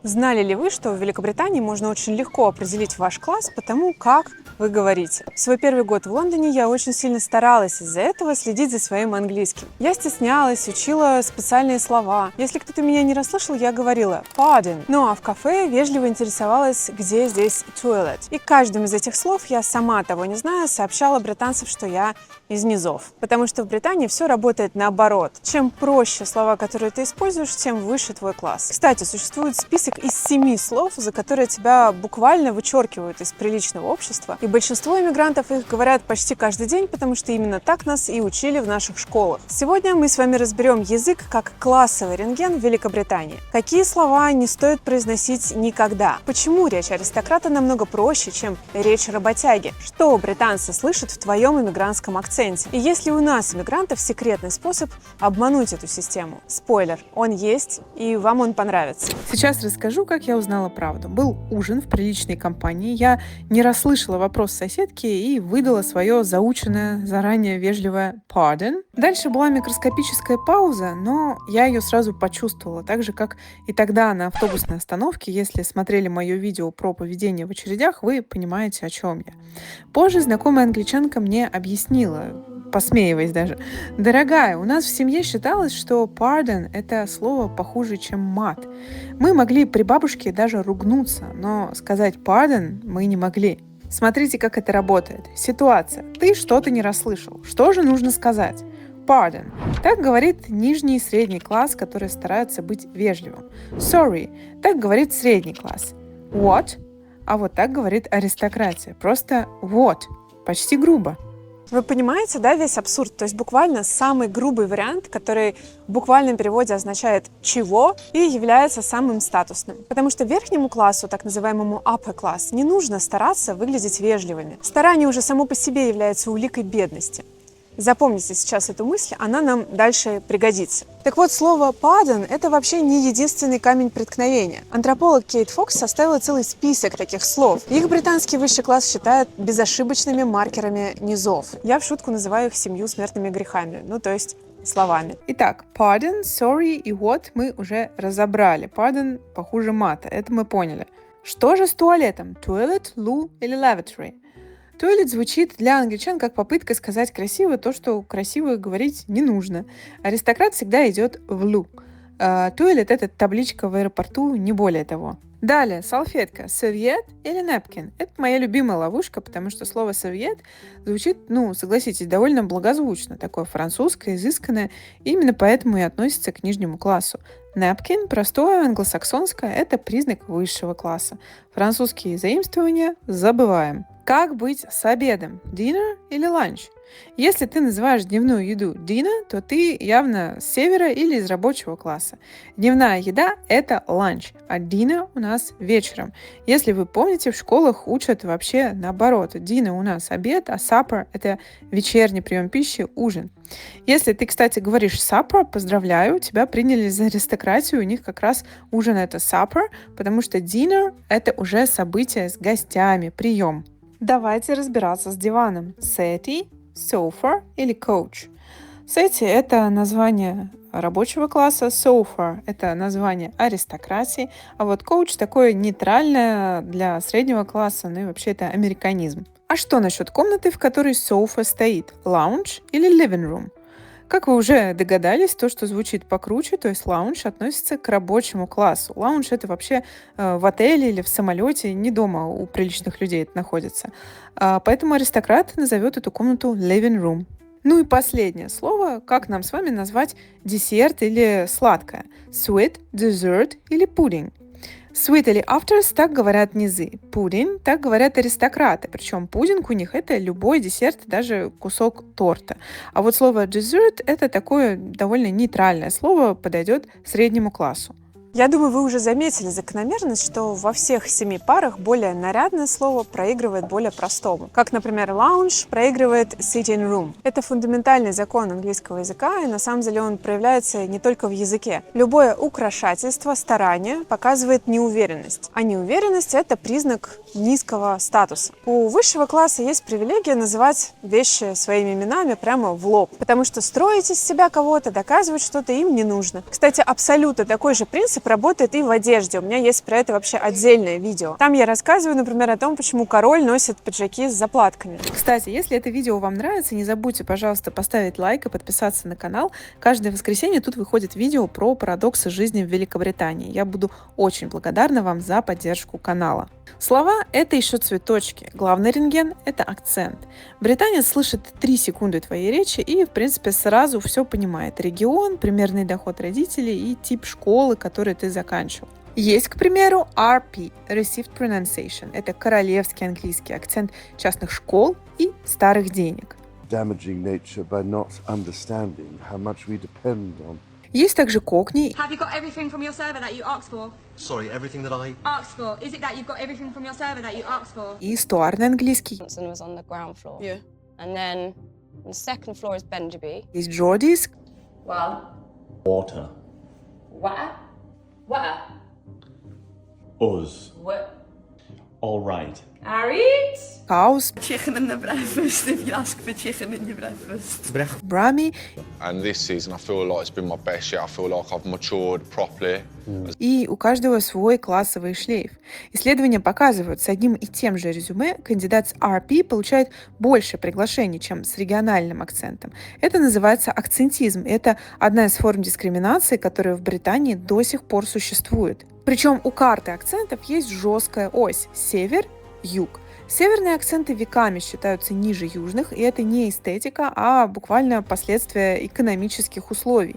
Знали ли вы, что в Великобритании можно очень легко определить ваш класс по тому, как вы говорите? В свой первый год в Лондоне я очень сильно старалась из-за этого следить за своим английским. Я стеснялась, учила специальные слова. Если кто-то меня не расслышал, я говорила pardon. Ну а в кафе вежливо интересовалась, где здесь toilet. И каждым из этих слов я, сама того не зная, сообщала британцам, что я из низов. Потому что в Британии все работает наоборот. Чем проще слова, которые ты используешь, тем выше твой класс. Кстати, существует список из 7 слов, за которые тебя буквально вычеркивают из приличного общества. И большинство иммигрантов их говорят почти каждый день, потому что именно так нас и учили в наших школах. Сегодня мы с вами разберем язык как классовый рентген в Великобритании. Какие слова не стоит произносить никогда? Почему речь аристократа намного проще, чем речь работяги? Что британцы слышат в твоем иммигрантском акценте? И есть ли у нас, иммигрантов, секретный способ обмануть эту систему? Спойлер, он есть, и вам он понравится. Сейчас расскажу, как я узнала правду. Был ужин в приличной компании, я не расслышала вопрос соседки и выдала свое заученное, заранее вежливое «pardon». Дальше была микроскопическая пауза, но я ее сразу почувствовала, так же, как и тогда на автобусной остановке. Если смотрели мое видео про поведение в очередях, вы понимаете, о чем я. Позже знакомая англичанка мне объяснила, посмеиваясь даже: «Дорогая, у нас в семье считалось, что pardon — это слово похуже, чем мат. Мы могли при бабушке даже ругнуться, но сказать pardon мы не могли». Смотрите, как это работает. Ситуация. Ты что-то не расслышал. Что же нужно сказать? Pardon. Так говорит нижний и средний класс, которые стараются быть вежливым. Sorry. Так говорит средний класс. What? А вот так говорит аристократия. Просто what. Почти грубо. Вы понимаете, да, весь абсурд? То есть буквально самый грубый вариант, который в буквальном переводе означает «чего» и является самым статусным. Потому что верхнему классу, так называемому upper class, не нужно стараться выглядеть вежливыми. Старание уже само по себе является уликой бедности. Запомните сейчас эту мысль, она нам дальше пригодится. Так вот, слово pardon – это вообще не единственный камень преткновения. Антрополог Кейт Фокс составила целый список таких слов. Их британский высший класс считает безошибочными маркерами низов. Я в шутку называю их 7 смертными грехами, ну то есть словами. Итак, pardon, sorry и what мы уже разобрали. Pardon похуже мата, это мы поняли. Что же с туалетом? Toilet, loo или lavatory? Toilet звучит для англичан как попытка сказать красиво то, что красиво говорить не нужно. Аристократ всегда идет в loo. Toilet — это табличка в аэропорту, не более того. Далее, салфетка. Serviette или napkin? Это моя любимая ловушка, потому что слово serviette звучит, согласитесь, довольно благозвучно, такое французское, изысканное, и именно поэтому и относится к нижнему классу. Napkin, простое, англосаксонское, это признак высшего класса. Французские заимствования забываем. Как быть с обедом? Dinner или lunch? Если ты называешь дневную еду dinner, то ты явно с севера или из рабочего класса. Дневная еда – это lunch, а dinner у нас вечером. Если вы помните, в школах учат вообще наоборот. Dinner у нас обед, а supper – это вечерний прием пищи, ужин. Если ты, кстати, говоришь supper, поздравляю, тебя приняли за аристократию, у них как раз ужин – это supper, потому что dinner – это уже событие с гостями, прием. Давайте разбираться с диваном. Settee, sofa или coach. Settee — это название рабочего класса, sofa — это название аристократии, а вот coach такое нейтральное для среднего класса, ну и вообще это американизм. А что насчет комнаты, в которой sofa стоит? Lounge или living room? Как вы уже догадались, то, что звучит покруче, то есть лаунж, относится к рабочему классу. Лаунж — это вообще в отеле или в самолете, не дома у приличных людей это находится. Поэтому аристократ назовет эту комнату living room. Ну и последнее слово, как нам с вами назвать десерт или сладкое? Sweet, dessert или pudding? Sweet или afters — так говорят низы. Pudding — так говорят аристократы. Причем пудинг у них — это любой десерт, даже кусок торта. А вот слово dessert — это такое довольно нейтральное слово, подойдет среднему классу. Я думаю, вы уже заметили закономерность, что во всех 7 парах более нарядное слово проигрывает более простому. Как, например, lounge проигрывает sitting room. Это фундаментальный закон английского языка, и на самом деле он проявляется не только в языке. Любое украшательство, старание показывает неуверенность. А неуверенность — это признак низкого статуса. У высшего класса есть привилегия называть вещи своими именами прямо в лоб, потому что строить из себя кого-то, доказывать что-то им не нужно. Кстати, абсолютно такой же принцип работает и в одежде. У меня есть про это вообще отдельное видео. Там я рассказываю, например, о том, почему король носит пиджаки с заплатками. Кстати, если это видео вам нравится, не забудьте, пожалуйста, поставить лайк и подписаться на канал. Каждое воскресенье тут выходит видео про парадоксы жизни в Великобритании. Я буду очень благодарна вам за поддержку канала. Слова — это еще цветочки. Главный рентген — это акцент. Британец слышит 3 секунды твоей речи и, в принципе, сразу все понимает. Регион, примерный доход родителей и тип школы, который ты заканчивал. Есть, к примеру, RP – Received Pronunciation. Это королевский английский акцент частных школ и старых денег. Damaging nature by not understanding how much we depend on. Есть также кокни Have you got everything from your server that you asked for? Sorry, everything that I... Asked for. Is it that you've got everything from your server that you asked for? и стуарный английский. Johnson was on the ground floor. Yeah. And then on the second floor is Benjaby. Есть джордийс, Well, Water. what? What? Us. What? All right. Harry? хаус, Chicken in the breakfast if you ask for chicken in your breakfast. брами And this season, I feel like it's been my best year. I feel like I've matured properly. и у каждого свой классовый шлейф. Исследования показывают, с одним и тем же резюме кандидат с RP получает больше приглашений, чем с региональным акцентом. Это называется акцентизм. Это одна из форм дискриминации, которая в Британии до сих пор существует. Причем у карты акцентов есть жесткая ось – север, юг. Северные акценты веками считаются ниже южных, и это не эстетика, а буквально последствия экономических условий.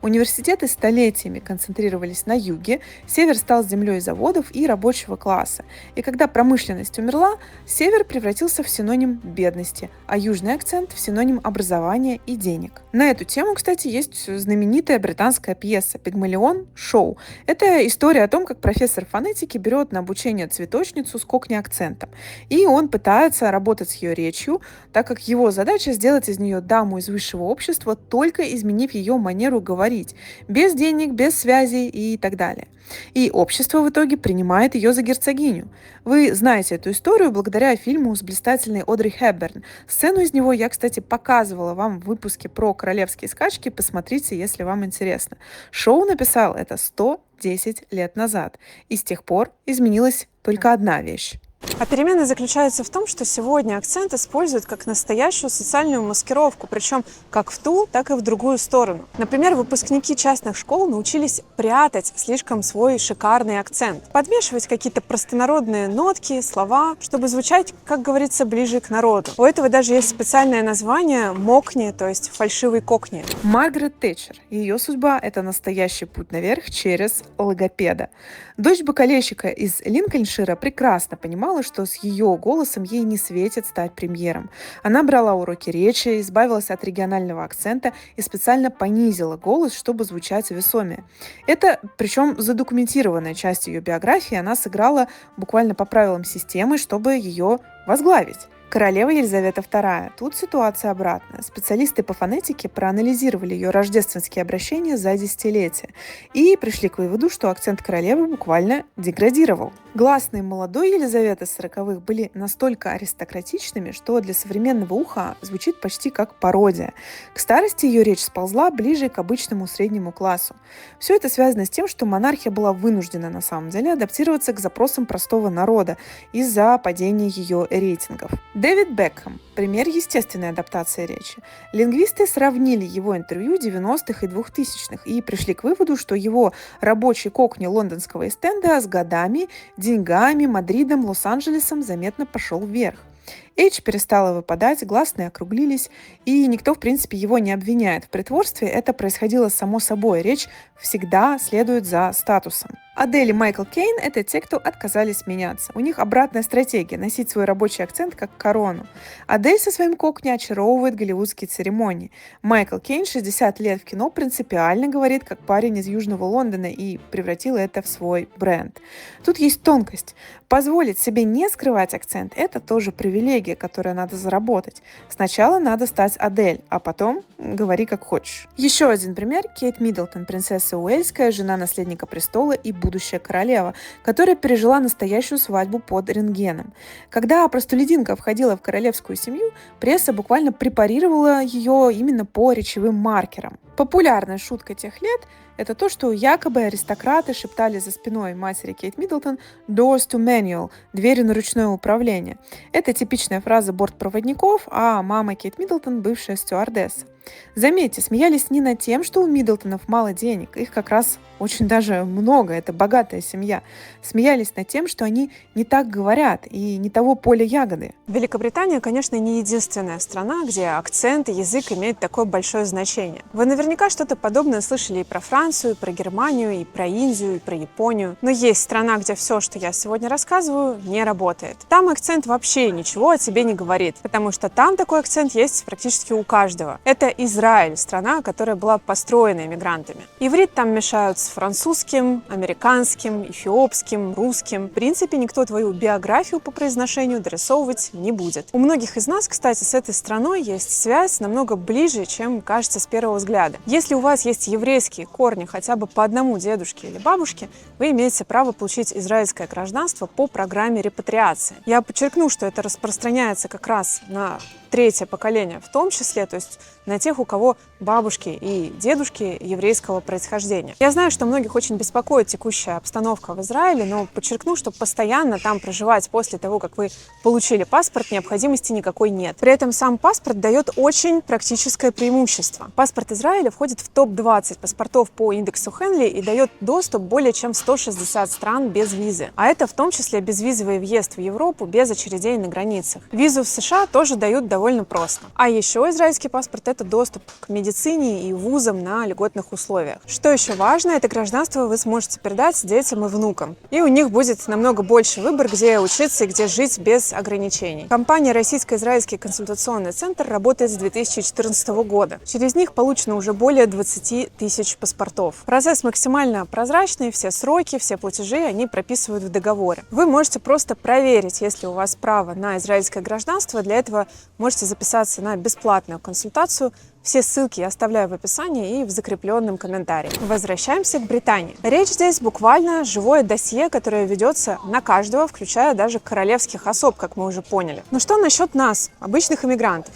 Университеты столетиями концентрировались на юге, север стал землей заводов и рабочего класса. И когда промышленность умерла, север превратился в синоним бедности, а южный акцент в синоним образования и денег. На эту тему, кстати, есть знаменитая британская пьеса «Пигмалион. Шоу». Это история о том, как профессор фонетики берет на обучение цветочницу с кокни-акцентом. И он пытается работать с ее речью, так как его задача сделать из нее даму из высшего общества, только изменив ее манеру говорить, без денег, без связей и так далее. И общество в итоге принимает ее за герцогиню. Вы знаете эту историю благодаря фильму с блистательной Одри Хепберн. Сцену из него я, кстати, показывала вам в выпуске про королевские скачки, посмотрите, если вам интересно. Шоу написал это 110 лет назад, и с тех пор изменилась только одна вещь. А перемена заключается в том, что сегодня акцент используют как настоящую социальную маскировку, причем как в ту, так и в другую сторону. Например, выпускники частных школ научились прятать слишком свой шикарный акцент, подмешивать какие-то простонародные нотки, слова, чтобы звучать, как говорится, ближе к народу. У этого даже есть специальное название «мокни», то есть фальшивый кокни. Маргарет Тэтчер. Ее судьба – это настоящий путь наверх через логопеда. Дочь бакалейщика из Линкольншира прекрасно понимала, что с ее голосом ей не светит стать премьером. Она брала уроки речи, избавилась от регионального акцента и специально понизила голос, чтобы звучать весомее. Это, причем, задокументированная часть ее биографии, она сыграла буквально по правилам системы, чтобы ее возглавить. Королева Елизавета II. Тут ситуация обратная. Специалисты по фонетике проанализировали ее рождественские обращения за десятилетия и пришли к выводу, что акцент королевы буквально деградировал. Гласные молодой Елизаветы 40-х были настолько аристократичными, что для современного уха звучит почти как пародия. К старости ее речь сползла ближе к обычному среднему классу. Все это связано с тем, что монархия была вынуждена на самом деле адаптироваться к запросам простого народа из-за падения ее рейтингов. Дэвид Бекхэм – пример естественной адаптации речи. Лингвисты сравнили его интервью 90-х и 2000-х и пришли к выводу, что его рабочий кокни лондонского Эст-Энда с годами, деньгами, Мадридом, Лос-Анджелесом заметно пошел вверх. H перестала выпадать, гласные округлились, и никто, в принципе, его не обвиняет в притворстве. Это происходило само собой. Речь всегда следует за статусом. Адель и Майкл Кейн – это те, кто отказались меняться. У них обратная стратегия – носить свой рабочий акцент как корону. Адель со своим кокни очаровывает голливудские церемонии. Майкл Кейн 60 лет в кино принципиально говорит, как парень из Южного Лондона, и превратил это в свой бренд. Тут есть тонкость. Позволить себе не скрывать акцент – это тоже привилегия, которую надо заработать. Сначала надо стать Адель, а потом говори как хочешь. Еще один пример – Кейт Миддлтон, принцесса Уэльская, жена наследника престола и будущая королева, которая пережила настоящую свадьбу под рентгеном. Когда простолюдинка входила в королевскую семью, пресса буквально препарировала ее именно по речевым маркерам. Популярная шутка тех лет – это то, что якобы аристократы шептали за спиной матери Кейт Миддлтон «doors to manual» — двери на ручное управление. Это типичная фраза бортпроводников, а мама Кейт Миддлтон — бывшая стюардесса. Заметьте, смеялись не над тем, что у Миддлтонов мало денег, их как раз очень даже много, это богатая семья. Смеялись над тем, что они не так говорят и не того поля ягоды. Великобритания, конечно, не единственная страна, где акцент и язык имеют такое большое значение. Вы наверняка что-то подобное слышали и про Францию, и про Германию, и про Индию, и про Японию. Но есть страна, где все, что я сегодня рассказываю, не работает. Там акцент вообще ничего о тебе не говорит, потому что там такой акцент есть практически у каждого. Это Израиль, страна, которая была построена иммигрантами. Иврит там мешают с французским, американским, эфиопским, русским. В принципе, никто твою биографию по произношению дорисовывать не будет. У многих из нас, кстати, с этой страной есть связь намного ближе, чем кажется с первого взгляда. Если у вас есть еврейские корни хотя бы по одному дедушке или бабушке, вы имеете право получить израильское гражданство по программе репатриации. Я подчеркну, что это распространяется как раз на третье поколение в том числе, то есть на тех, у кого бабушки и дедушки еврейского происхождения. Я знаю, что многих очень беспокоит текущая обстановка в Израиле, но подчеркну, что постоянно там проживать после того, как вы получили паспорт, необходимости никакой нет. При этом сам паспорт дает очень практическое преимущество. Паспорт Израиля входит в топ-20 паспортов по индексу Хенли и дает доступ более чем в 160 стран без визы. А это в том числе безвизовый въезд в Европу без очередей на границах. Визу в США тоже дают довольно просто. А еще израильский паспорт — это доступ к медицине и вузам на льготных условиях. Что еще важно, это гражданство вы сможете передать детям и внукам. И у них будет намного больше выбор, где учиться и где жить без ограничений. Компания «Российско-израильский консультационный центр» работает с 2014 года. Через них получено уже более 20 тысяч паспортов. Процесс максимально прозрачный, все сроки, все платежи они прописывают в договоре. Вы можете просто проверить, есть ли у вас право на израильское гражданство. Для этого можете записаться на бесплатную консультацию. Все ссылки я оставляю в описании и в закрепленном комментарии. Возвращаемся к Британии. Речь здесь буквально живое досье, которое ведется на каждого, включая даже королевских особ, как мы уже поняли. Но что насчет нас, обычных иммигрантов?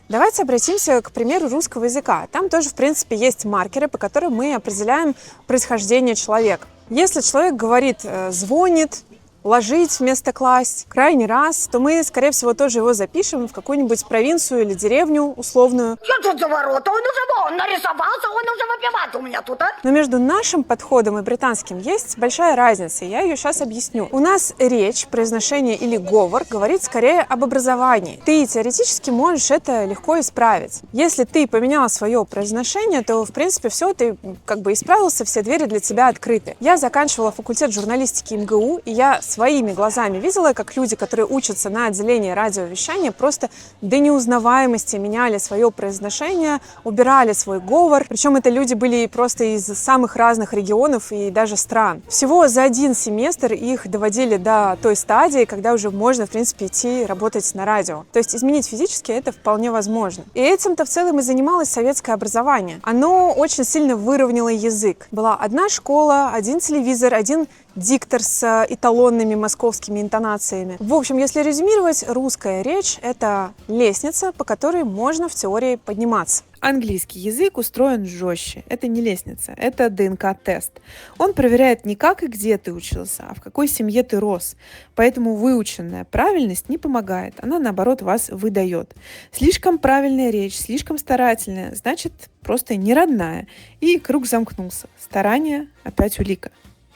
Давайте обратимся к примеру русского языка. Там тоже, в принципе, есть маркеры, по которым мы определяем происхождение человека. Если человек говорит «звонит», ложить вместо класть, крайний раз, то мы, скорее всего, тоже его запишем в какую-нибудь провинцию или деревню условную. Я тут за ворота, он нарисовался, он уже выпивает у меня тут, а? Но между нашим подходом и британским есть большая разница, и я ее сейчас объясню. У нас речь, произношение или говор говорит скорее об образовании. Ты теоретически можешь это легко исправить. Если ты поменяла свое произношение, то, в принципе, все, ты как бы исправился, все двери для тебя открыты. Я заканчивала факультет журналистики МГУ, и я своими глазами видела, как люди, которые учатся на отделении радиовещания, просто до неузнаваемости меняли свое произношение, убирали свой говор. Причем это люди были просто из самых разных регионов и даже стран. Всего за один семестр их доводили до той стадии, когда уже можно, в принципе, идти работать на радио. То есть изменить физически это вполне возможно. И этим-то в целом и занималось советское образование. Оно очень сильно выровняло язык. Была одна школа, один телевизор, один диктор с эталонными московскими интонациями. В общем, если резюмировать, русская речь — это лестница, по которой можно в теории подниматься. Английский язык устроен жестче. Это не лестница, это ДНК-тест. Он проверяет не как и где ты учился, а в какой семье ты рос. Поэтому выученная правильность не помогает, она, наоборот, вас выдает. Слишком правильная речь, слишком старательная, значит, просто не родная. И круг замкнулся. Старание опять улика.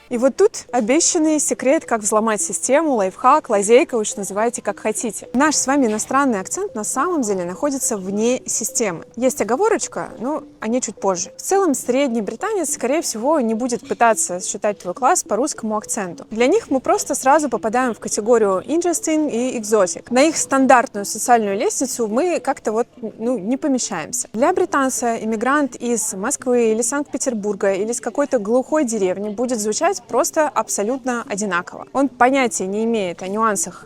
И вот тут обещанный секрет, как взломать систему, лайфхак, лазейка, уж называйте как хотите. Наш с вами иностранный акцент на самом деле находится вне системы. Есть оговорочка, но о ней чуть позже. В целом, средний британец, скорее всего, не будет пытаться считать твой класс по русскому акценту. Для них мы просто сразу попадаем в категорию interesting и exotic. На их стандартную социальную лестницу мы как-то не помещаемся. Для британца иммигрант из Москвы или Санкт-Петербурга или с какой-то глухой деревни будет звучать просто абсолютно одинаково. Он понятия не имеет о нюансах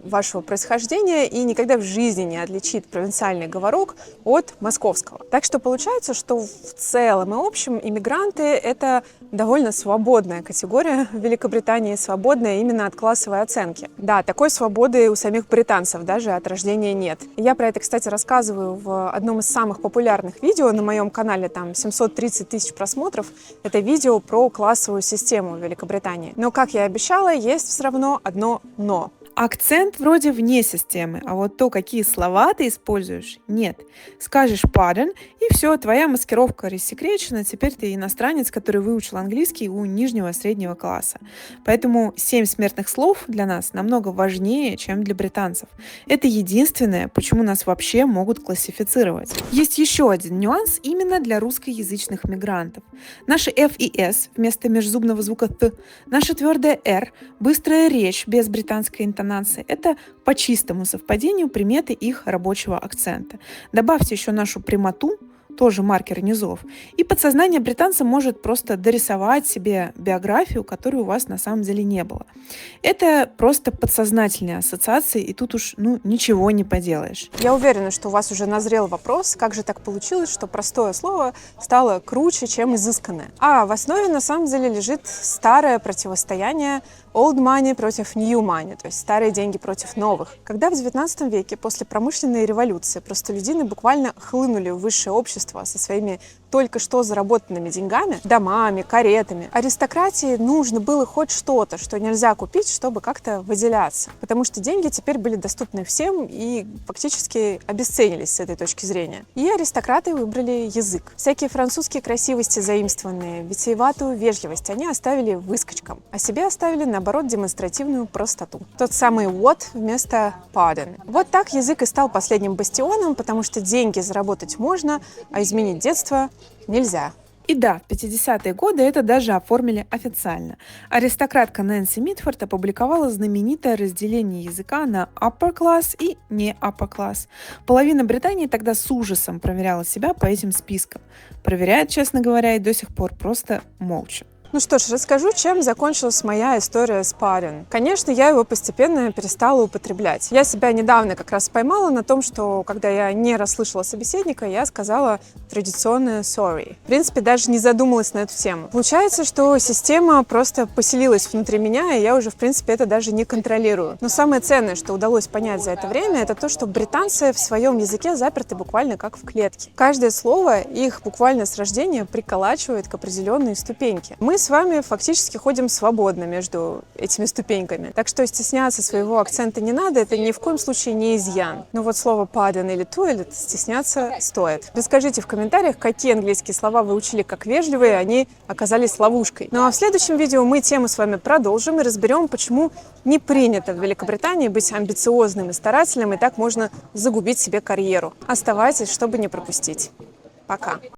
вашего происхождения и никогда в жизни не отличит провинциальный говорок от московского. Так что получается, что в целом и общем иммигранты — это довольно свободная категория в Великобритании, свободная именно от классовой оценки. Да, такой свободы у самих британцев даже от рождения нет. Я про это, кстати, рассказываю в одном из самых популярных видео на моем канале, там 730 тысяч просмотров. Это видео про классовую систему в Великобритании. Но, как я и обещала, есть все равно одно «но». Акцент вроде вне системы, а вот то, какие слова ты используешь, нет. Скажешь pardon, и все, твоя маскировка рассекречена, теперь ты иностранец, который выучил английский у нижнего среднего класса. Поэтому 7 смертных слов для нас намного важнее, чем для британцев. Это единственное, почему нас вообще могут классифицировать. Есть еще один нюанс именно для русскоязычных мигрантов. Наши F и S вместо межзубного звука Т, наша твердая R, быстрая речь без британской интонации, это по чистому совпадению приметы их рабочего акцента. Добавьте еще нашу прямоту, тоже маркер низов, и подсознание британца может просто дорисовать себе биографию, которой у вас на самом деле не было. Это просто подсознательные ассоциации, и тут уж ничего не поделаешь. Я уверена, что у вас уже назрел вопрос, как же так получилось, что простое слово стало круче, чем изысканное. А в основе на самом деле лежит старое противостояние old money против new money, то есть старые деньги против новых. Когда в 19 веке после промышленной революции простолюдины буквально хлынули в высшее общество со своими только что заработанными деньгами, домами, каретами, аристократии нужно было хоть что-то, что нельзя купить, чтобы как-то выделяться. Потому что деньги теперь были доступны всем и фактически обесценились с этой точки зрения. И аристократы выбрали язык. Всякие французские красивости заимствованные, витиеватую вежливость они оставили выскочкам, а себе оставили, наоборот, демонстративную простоту. Тот самый what вместо pardon. Вот так язык и стал последним бастионом, потому что деньги заработать можно, а изменить детство нельзя. И да, в 50-е годы это даже оформили официально. Аристократка Нэнси Митфорд опубликовала знаменитое разделение языка на upper class и не upper class. Половина Британии тогда с ужасом проверяла себя по этим спискам. Проверяет, честно говоря, и до сих пор просто молча. Ну что ж, расскажу, чем закончилась моя история с pardon. Конечно, я его постепенно перестала употреблять. Я себя недавно как раз поймала на том, что когда я не расслышала собеседника, я сказала традиционное sorry. В принципе, даже не задумалась на эту тему. Получается, что система просто поселилась внутри меня, и я уже, в принципе, это даже не контролирую. Но самое ценное, что удалось понять за это время, это то, что британцы в своем языке заперты буквально как в клетке. Каждое слово их буквально с рождения приколачивает к определенной ступеньке. Мы с вами фактически ходим свободно между этими ступеньками. Так что стесняться своего акцента не надо, это ни в коем случае не изъян. Но вот слово pardon или toilet стесняться стоит. Расскажите в комментариях, какие английские слова вы учили как вежливые, они оказались ловушкой. Ну а в следующем видео мы тему с вами продолжим и разберем, почему не принято в Великобритании быть амбициозным и старательным, и так можно загубить себе карьеру. Оставайтесь, чтобы не пропустить. Пока!